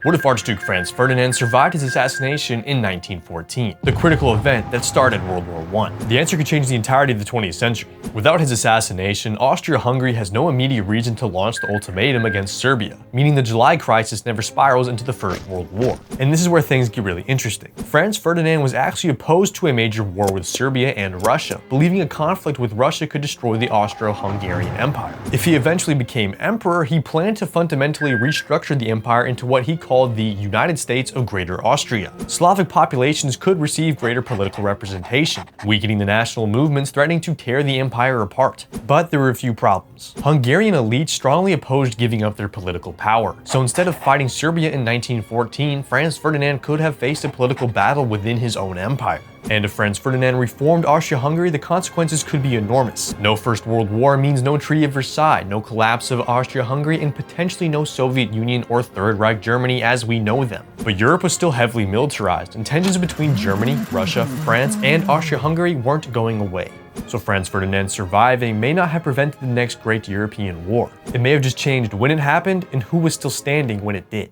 What if Archduke Franz Ferdinand survived his assassination in 1914, the critical event that started World War I? The answer could change the entirety of the 20th century. Without his assassination, Austria-Hungary has no immediate reason to launch the ultimatum against Serbia, meaning the July crisis never spirals into the First World War. And this is where things get really interesting. Franz Ferdinand was actually opposed to a major war with Serbia and Russia, believing a conflict with Russia could destroy the Austro-Hungarian Empire. If he eventually became emperor, he planned to fundamentally restructure the empire into what he called the United States of Greater Austria. Slavic populations could receive greater political representation, weakening the national movements threatening to tear the empire apart. But there were a few problems. Hungarian elites strongly opposed giving up their political power, so instead of fighting Serbia in 1914, Franz Ferdinand could have faced a political battle within his own empire. And if Franz Ferdinand reformed Austria-Hungary, the consequences could be enormous. No First World War means no Treaty of Versailles, no collapse of Austria-Hungary, and potentially no Soviet Union or Third Reich Germany as we know them. But Europe was still heavily militarized, and tensions between Germany, Russia, France, and Austria-Hungary weren't going away. So Franz Ferdinand surviving may not have prevented the next great European war. It may have just changed when it happened and who was still standing when it did.